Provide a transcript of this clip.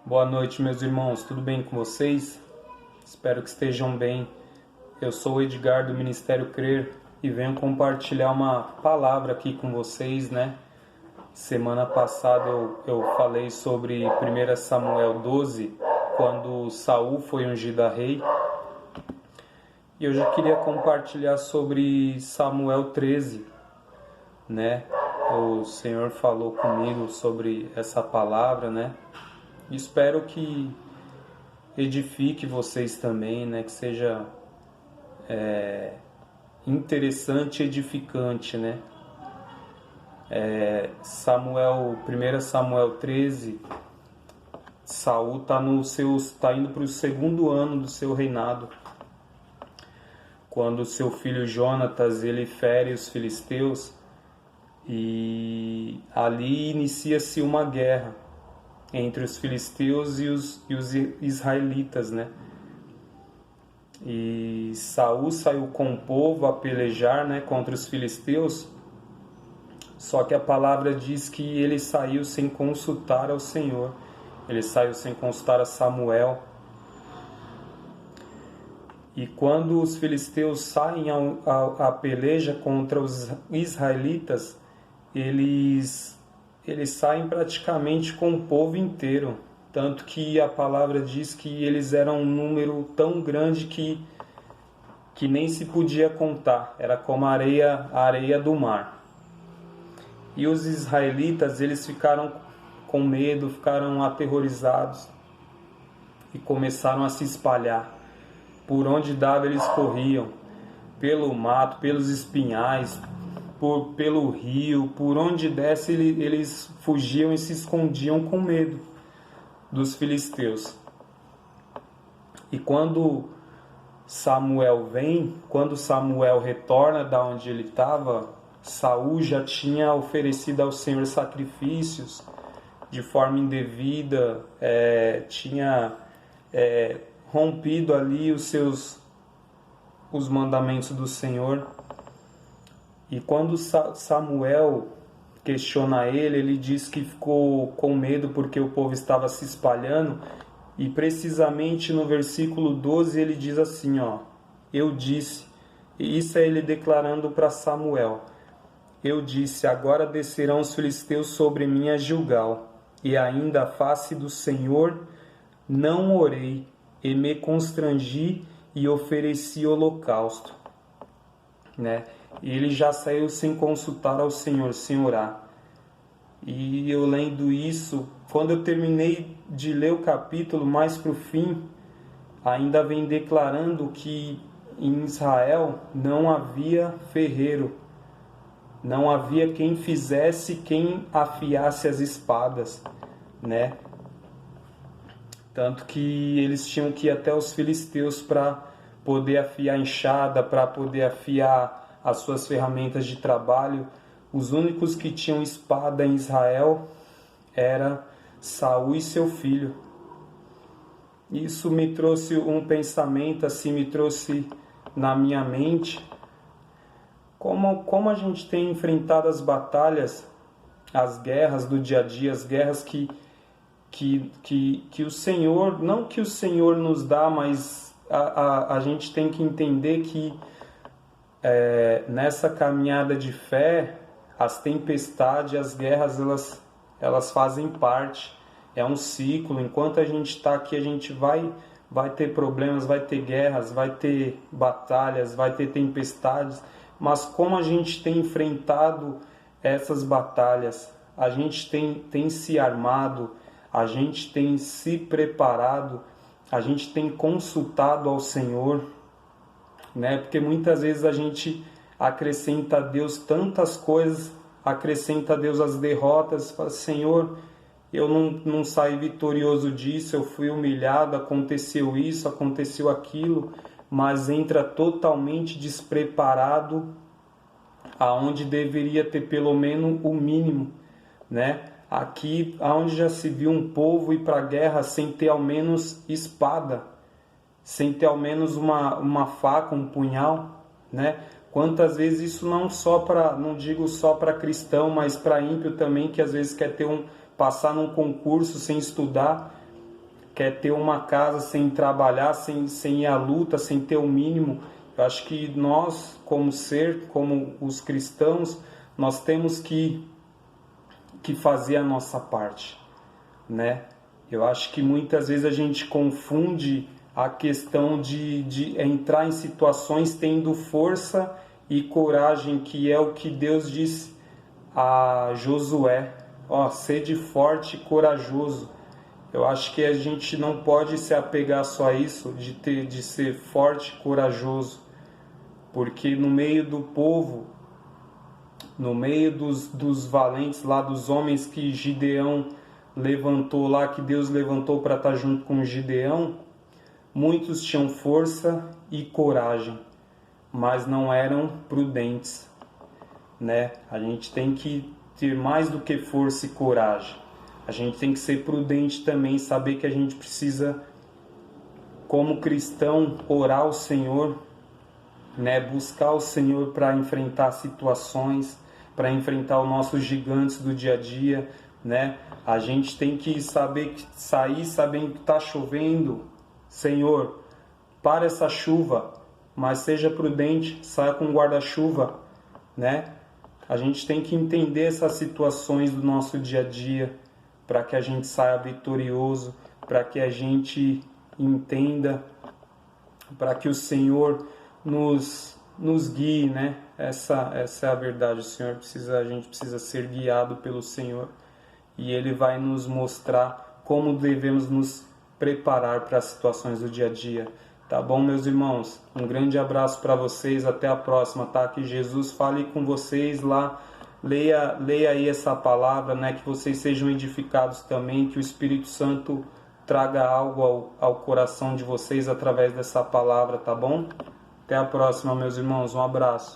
Boa noite, meus irmãos, tudo bem com vocês? Espero que estejam bem. Eu sou o Edgar do Ministério Crer e venho compartilhar uma palavra aqui com vocês, né? Semana passada eu falei sobre 1 Samuel 12, quando Saul foi ungido a rei. E eu já queria compartilhar sobre Samuel 13, né? O Senhor falou comigo sobre essa palavra, né? Espero que edifique vocês também, né? Que seja interessante e edificante, né? 1 Samuel 13, Saul tá indo para o segundo ano do seu reinado, quando seu filho Jonatas ele fere os filisteus, e ali inicia-se uma guerra entre os filisteus e os israelitas, né? E Saul saiu com o povo a pelejar, né, contra os filisteus, só que a palavra diz que ele saiu sem consultar ao Senhor, ele saiu sem consultar a Samuel. E quando os filisteus saem à peleja contra os israelitas, eles saem praticamente com o povo inteiro. Tanto que a palavra diz que eles eram um número tão grande que nem se podia contar. Era como a areia do mar. E os israelitas, eles ficaram com medo, ficaram aterrorizados e começaram a se espalhar. Por onde dava eles corriam, pelo mato, pelos espinhais, pelo rio, por onde desse eles fugiam e se escondiam com medo dos filisteus. E quando Samuel retorna da onde ele estava, Saul já tinha oferecido ao Senhor sacrifícios de forma indevida, tinha rompido ali os mandamentos do Senhor. E quando Samuel questiona ele diz que ficou com medo porque o povo estava se espalhando, e precisamente no versículo 12 ele diz assim, eu disse, e isso é ele declarando para Samuel, eu disse, agora descerão os filisteus sobre mim a Gilgal, e ainda a face do Senhor não orei, e me constrangi e ofereci holocausto, né? E ele já saiu sem consultar ao Senhor, sem orar. E eu lendo isso, quando eu terminei de ler o capítulo, mais para o fim, ainda vem declarando que em Israel não havia ferreiro, não havia quem fizesse, quem afiasse as espadas, né? Tanto que eles tinham que ir até os filisteus para poder afiar a enxada, para poder afiar as suas ferramentas de trabalho. Os únicos que tinham espada em Israel era Saul e seu filho. Isso me trouxe um pensamento, assim, me trouxe na minha mente como a gente tem enfrentado as batalhas, as guerras do dia a dia, as guerras que o Senhor, não que o Senhor nos dá, mas a gente tem que entender que nessa caminhada de fé, as tempestades, as guerras, elas fazem parte. É um ciclo. Enquanto a gente está aqui, a gente vai ter problemas, vai ter guerras, vai ter batalhas, vai ter tempestades. Mas como a gente tem enfrentado essas batalhas, a gente tem se armado, a gente tem se preparado, a gente tem consultado ao Senhor, né? Porque muitas vezes a gente acrescenta a Deus tantas coisas, acrescenta a Deus as derrotas, fala, Senhor, eu não saí vitorioso disso, eu fui humilhado, aconteceu isso, aconteceu aquilo, mas entra totalmente despreparado aonde deveria ter pelo menos o mínimo, né? Aqui, aonde já se viu um povo ir para a guerra sem ter ao menos espada, sem ter ao menos uma faca, um punhal, né? Quantas vezes isso não digo só para cristão, mas para ímpio também, que às vezes quer passar num concurso sem estudar, quer ter uma casa sem trabalhar, sem ir à luta, sem ter o mínimo. Eu acho que nós, como os cristãos, nós temos que fazer a nossa parte, né? Eu acho que muitas vezes a gente confunde a questão de entrar em situações tendo força e coragem, que é o que Deus disse a Josué: ó, sede forte e corajoso. Eu acho que a gente não pode se apegar só a isso, de ser forte e corajoso, porque no meio do povo, no meio dos valentes lá, dos homens que Gideão levantou lá, que Deus levantou para estar junto com Gideão, muitos tinham força e coragem, mas não eram prudentes, né? A gente tem que ter mais do que força e coragem. A gente tem que ser prudente também, saber que a gente precisa, como cristão, orar ao Senhor, né? Buscar o Senhor para enfrentar situações, para enfrentar os nossos gigantes do dia a dia, né? A gente tem que sair sabendo que está chovendo. Senhor, para essa chuva, mas seja prudente, saia com guarda-chuva, né? A gente tem que entender essas situações do nosso dia a dia, para que a gente saia vitorioso, para que a gente entenda, para que o Senhor nos guie, né? Essa é a verdade. A gente precisa ser guiado pelo Senhor, e Ele vai nos mostrar como devemos nos preparar para as situações do dia a dia. Tá bom, meus irmãos? Um grande abraço para vocês, até a próxima, tá? Que Jesus fale com vocês lá. Leia aí essa palavra, né? Que vocês sejam edificados também, que o Espírito Santo traga algo ao coração de vocês através dessa palavra, tá bom? Até a próxima, meus irmãos. Um abraço.